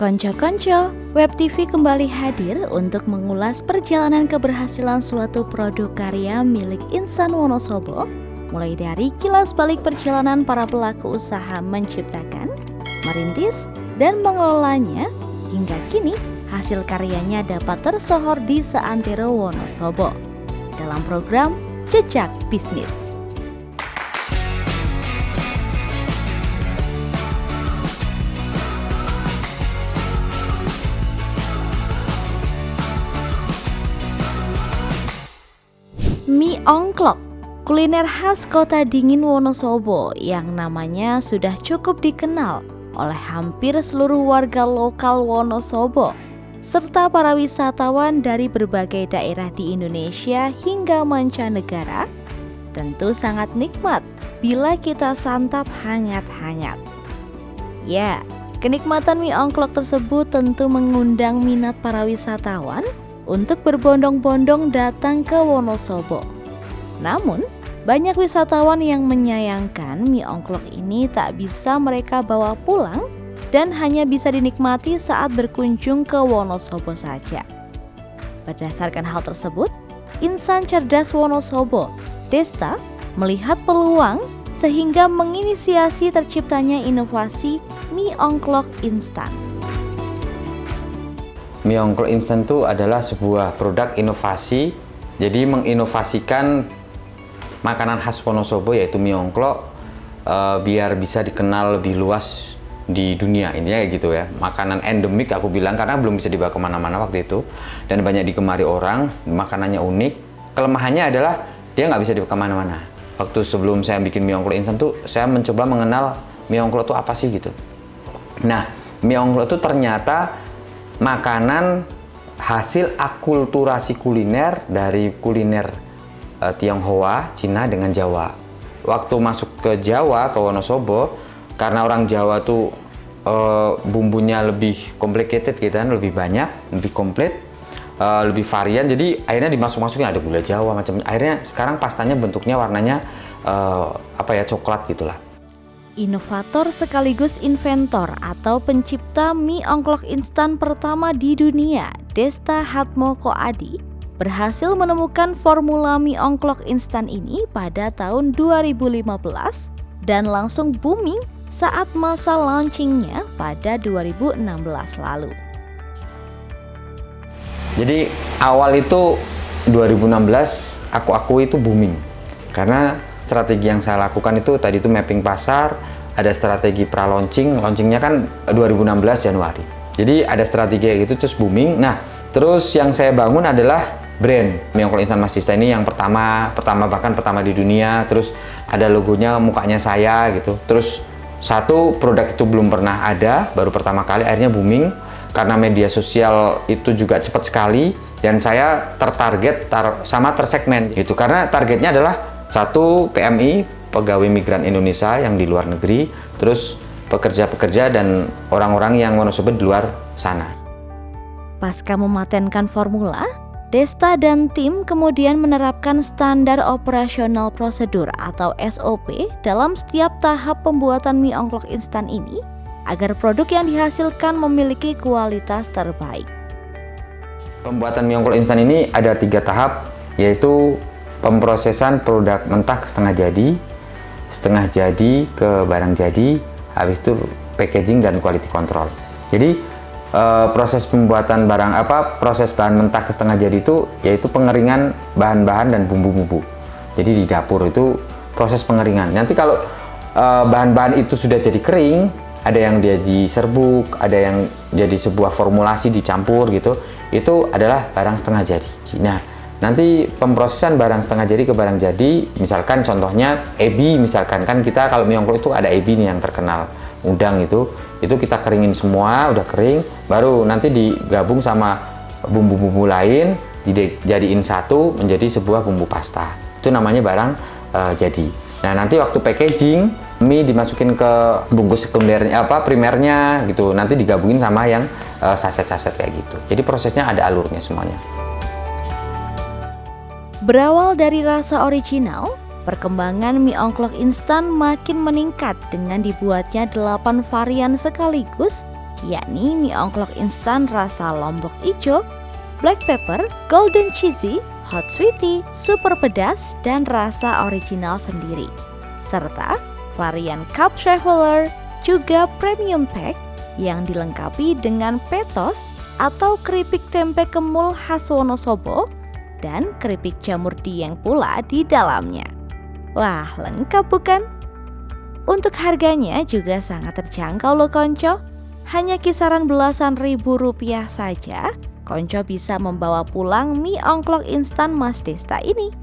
Konco-konco, Web TV kembali hadir untuk mengulas perjalanan keberhasilan suatu produk karya milik Insan Wonosobo, mulai dari kilas balik perjalanan para pelaku usaha menciptakan, merintis, dan mengelolanya, hingga kini hasil karyanya dapat tersohor di seantero Wonosobo dalam program Jejak Bisnis. Mie ongklok, kuliner khas kota dingin Wonosobo yang namanya sudah cukup dikenal oleh hampir seluruh warga lokal Wonosobo serta para wisatawan dari berbagai daerah di Indonesia hingga mancanegara. Tentu sangat nikmat bila kita santap hangat-hangat. Ya, kenikmatan mie ongklok tersebut tentu mengundang minat para wisatawan untuk berbondong-bondong datang ke Wonosobo. Namun, banyak wisatawan yang menyayangkan mie ongklok ini tak bisa mereka bawa pulang dan hanya bisa dinikmati saat berkunjung ke Wonosobo saja. Berdasarkan hal tersebut, Insan Cerdas Wonosobo, Desta, melihat peluang sehingga menginisiasi terciptanya inovasi mie ongklok instan. Mie ongklok instan itu adalah sebuah produk inovasi, jadi menginovasikan makanan khas Wonosobo yaitu mie ongklok biar bisa dikenal lebih luas di dunia, intinya kayak gitu ya. Makanan endemik aku bilang karena belum bisa dibawa kemana-mana waktu itu dan banyak digemari orang, makanannya unik. Kelemahannya adalah dia nggak bisa dibawa kemana-mana. Waktu sebelum saya bikin mie ongklok instan tuh saya mencoba mengenal mie ongklok itu apa sih gitu. Nah, mie ongklok itu ternyata makanan hasil akulturasi kuliner dari kuliner Tionghoa, Cina dengan Jawa. Waktu masuk ke Jawa, ke Wonosobo, karena orang Jawa tuh bumbunya lebih complicated gitu kan, lebih banyak, lebih komplit, lebih varian. Jadi akhirnya dimasuk-masukin ada gula Jawa macam. Akhirnya sekarang pastanya bentuknya warnanya coklat gitulah. Inovator sekaligus inventor atau pencipta mie ongklok instan pertama di dunia, Desta Hatmoko Adi, berhasil menemukan formula mie ongklok instan ini pada tahun 2015 dan langsung booming saat masa launchingnya pada 2016 lalu. Jadi awal itu 2016 aku akui itu booming karena strategi yang saya lakukan itu tadi itu mapping pasar, ada strategi launchingnya kan 2016 Januari. Jadi ada strategi kayak gitu terus booming. Nah, terus yang saya bangun adalah brand mie ongklok instan Mas Desta ini yang pertama di dunia. Terus ada logonya, mukanya saya gitu. Terus satu produk itu belum pernah ada, baru pertama kali akhirnya booming karena media sosial itu juga cepat sekali dan saya tersegmen gitu karena targetnya adalah satu PMI, pegawai migran Indonesia yang di luar negeri, terus pekerja-pekerja dan orang-orang yang Wonosobo di luar sana. Pasca mematenkan formula, Desta dan tim kemudian menerapkan standar operasional prosedur atau SOP dalam setiap tahap pembuatan mie ongklok instan ini agar produk yang dihasilkan memiliki kualitas terbaik. Pembuatan mie ongklok instan ini ada 3 tahap, yaitu pemprosesan produk mentah setengah jadi ke barang jadi, habis itu packaging dan quality control. Jadi proses pembuatan proses bahan mentah ke setengah jadi itu yaitu pengeringan bahan-bahan dan bumbu-bumbu. Jadi di dapur itu proses pengeringan. Nanti kalau bahan-bahan itu sudah jadi kering, ada yang dia diserbuk, ada yang jadi sebuah formulasi dicampur gitu, itu adalah barang setengah jadi. Nah, nanti pemprosesan barang setengah jadi ke barang jadi, misalkan contohnya ebi, misalkan kan kita kalau mie ongklok itu ada ebi nih yang terkenal, udang itu kita keringin semua, udah kering, baru nanti digabung sama bumbu-bumbu lain, dijadiin satu menjadi sebuah bumbu pasta. Itu namanya barang jadi. Nah, nanti waktu packaging, mie dimasukin ke bungkus sekundernya primernya gitu, nanti digabungin sama yang saset-saset kayak gitu. Jadi prosesnya ada alurnya semuanya. Berawal dari rasa original, perkembangan mie ongklok instan makin meningkat dengan dibuatnya 8 varian sekaligus yakni mie ongklok instan rasa lombok ijo, black pepper, golden cheesy, hot sweetie, super pedas, dan rasa original sendiri. Serta varian cup traveler, juga premium pack yang dilengkapi dengan petos atau keripik tempe kemul khas Wonosobo dan keripik jamur dieng pula di dalamnya. Wah, lengkap bukan? Untuk harganya juga sangat terjangkau loh konco. Hanya kisaran belasan ribu rupiah saja, konco bisa membawa pulang mie ongklok instan Mas Desta ini.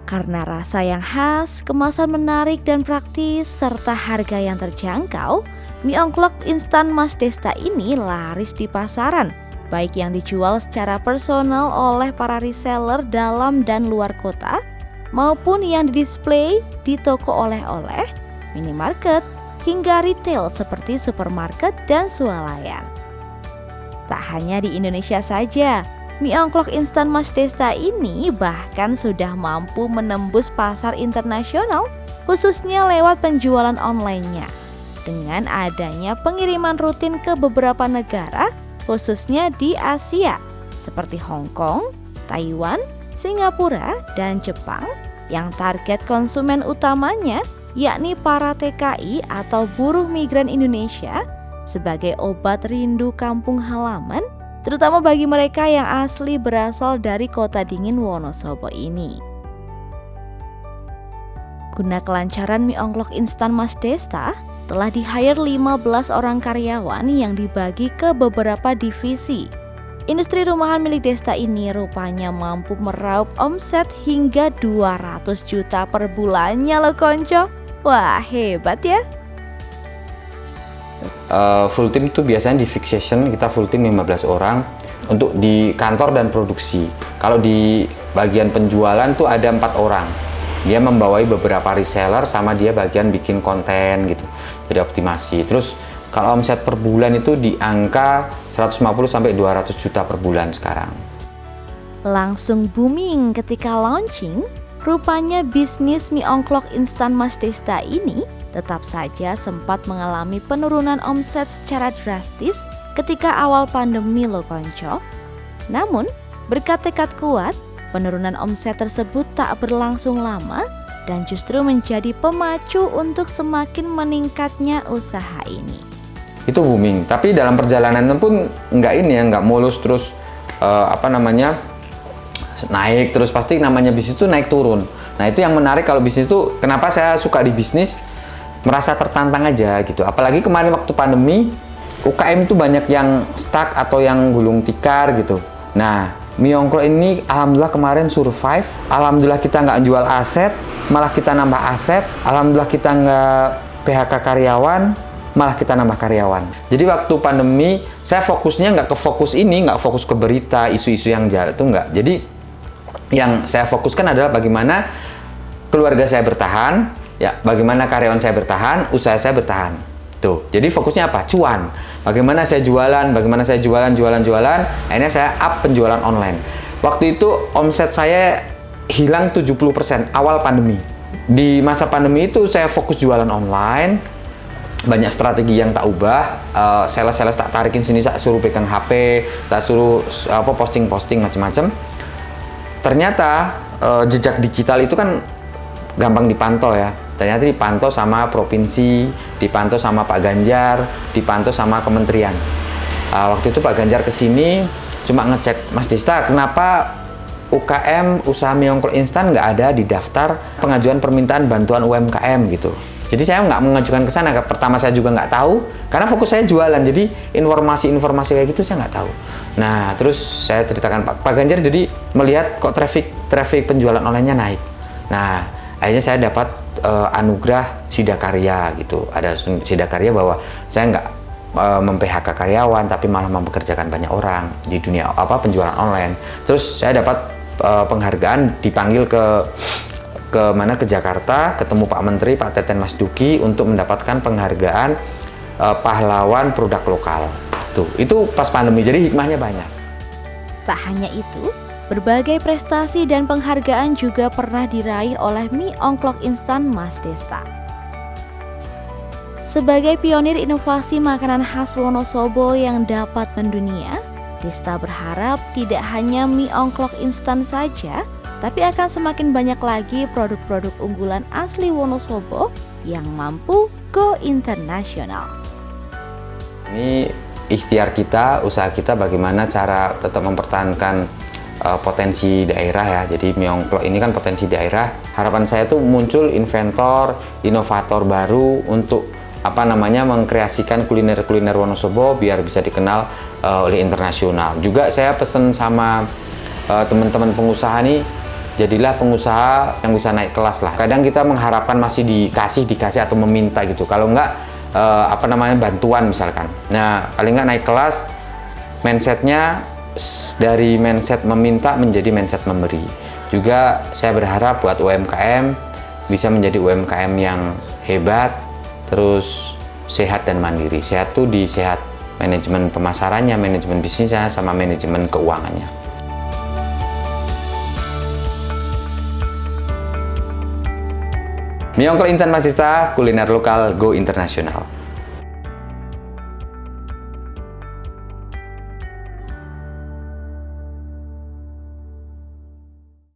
Karena rasa yang khas, kemasan menarik dan praktis, serta harga yang terjangkau, mie ongklok instan Mas Desta ini laris di pasaran, baik yang dijual secara personal oleh para reseller dalam dan luar kota, maupun yang didisplay di toko oleh-oleh, minimarket, hingga retail seperti supermarket dan swalayan. Tak hanya di Indonesia saja, mie ongklok instan Mas Desta ini bahkan sudah mampu menembus pasar internasional, khususnya lewat penjualan online-nya. Dengan adanya pengiriman rutin ke beberapa negara, khususnya di Asia, seperti Hong Kong, Taiwan, Singapura, dan Jepang, yang target konsumen utamanya yakni para TKI atau buruh migran Indonesia sebagai obat rindu kampung halaman, terutama bagi mereka yang asli berasal dari kota dingin Wonosobo ini. Guna kelancaran mie ongklok instan Mas Desta, telah di-hire 15 orang karyawan yang dibagi ke beberapa divisi. Industri rumahan milik Desta ini rupanya mampu meraup omset hingga 200 juta per bulannya loh konco. Wah, hebat ya. Full team itu biasanya di fixation kita full team 15 orang untuk di kantor dan produksi. Kalau di bagian penjualan tuh ada 4 orang. Dia membawai beberapa reseller sama dia bagian bikin konten gitu. Jadi optimasi. Terus kalau omset per bulan itu di angka 150 sampai 200 juta per bulan sekarang. Langsung booming ketika launching, rupanya bisnis mie ongklok instan Mas Desta ini tetap saja sempat mengalami penurunan omset secara drastis ketika awal pandemi loh konco. Namun, berkat tekad kuat, penurunan omset tersebut tak berlangsung lama dan justru menjadi pemacu untuk semakin meningkatnya usaha ini. Itu booming, tapi dalam perjalanan pun nggak mulus terus naik terus, pasti namanya bisnis itu naik turun. Nah itu yang menarik kalau bisnis itu, kenapa saya suka di bisnis, merasa tertantang aja gitu. Apalagi kemarin waktu pandemi, UKM itu banyak yang stuck atau yang gulung tikar gitu. Nah, mie ongklok ini alhamdulillah kemarin survive. Alhamdulillah kita nggak jual aset, malah kita nambah aset. Alhamdulillah kita nggak PHK karyawan, malah kita nambah karyawan. Jadi waktu pandemi, saya fokusnya nggak fokus ke berita, isu-isu yang jahat itu nggak. Jadi yang saya fokuskan adalah bagaimana keluarga saya bertahan, ya, bagaimana karyawan saya bertahan, usaha saya bertahan. Tuh. Jadi fokusnya apa? Cuan. Bagaimana saya jualan, akhirnya saya up penjualan online. Waktu itu omset saya hilang 70% awal pandemi. Di masa pandemi itu saya fokus jualan online, banyak strategi yang tak ubah, sales-sales tak tarikin sini, tak suruh pegang HP, tak suruh posting-posting macam-macam. Ternyata jejak digital itu kan gampang dipantau ya. Ternyata dipantau sama provinsi, dipantau sama Pak Ganjar, dipantau sama kementerian. Waktu itu Pak Ganjar kesini cuma ngecek, Mas Desta, kenapa UKM usaha mie ongklok instan nggak ada di daftar pengajuan permintaan bantuan UMKM gitu. Jadi saya nggak mengajukan ke sana. Pertama saya juga nggak tahu, karena fokus saya jualan. Jadi informasi kayak gitu saya nggak tahu. Nah, terus saya ceritakan Pak Ganjar, jadi melihat kok traffic penjualan online-nya naik. Nah, akhirnya saya dapat anugerah Sidakarya gitu. Ada Sidakarya bahwa saya nggak mem-PHK karyawan, tapi malah mempekerjakan banyak orang di dunia penjualan online. Terus saya dapat penghargaan, dipanggil ke Jakarta, ketemu Pak Menteri, Pak Teten Mas Duki untuk mendapatkan penghargaan pahlawan produk lokal. Tuh, itu pas pandemi, jadi hikmahnya banyak. Tak hanya itu, berbagai prestasi dan penghargaan juga pernah diraih oleh mie ongklok instan Mas Desta. Sebagai pionir inovasi makanan khas Wonosobo yang dapat mendunia, Desta berharap tidak hanya mie ongklok instan saja, tapi akan semakin banyak lagi produk-produk unggulan asli Wonosobo yang mampu go internasional. Ini ikhtiar kita, usaha kita bagaimana cara tetap mempertahankan potensi daerah ya. Jadi mie ongklok ini kan potensi daerah. Harapan saya tuh muncul inventor, inovator baru untuk mengkreasikan kuliner-kuliner Wonosobo biar bisa dikenal oleh internasional. Juga saya pesen sama teman-teman pengusaha nih, jadilah pengusaha yang bisa naik kelas lah. Kadang kita mengharapkan masih dikasih atau meminta gitu. Kalau enggak bantuan misalkan. Nah, paling enggak naik kelas, mindsetnya dari mindset meminta menjadi mindset memberi. Juga saya berharap buat UMKM bisa menjadi UMKM yang hebat, terus sehat dan mandiri. Sehat tuh di sehat manajemen pemasarannya, manajemen bisnisnya, sama manajemen keuangannya. Mie ongklok instan Mas Desta, kuliner lokal go internasional.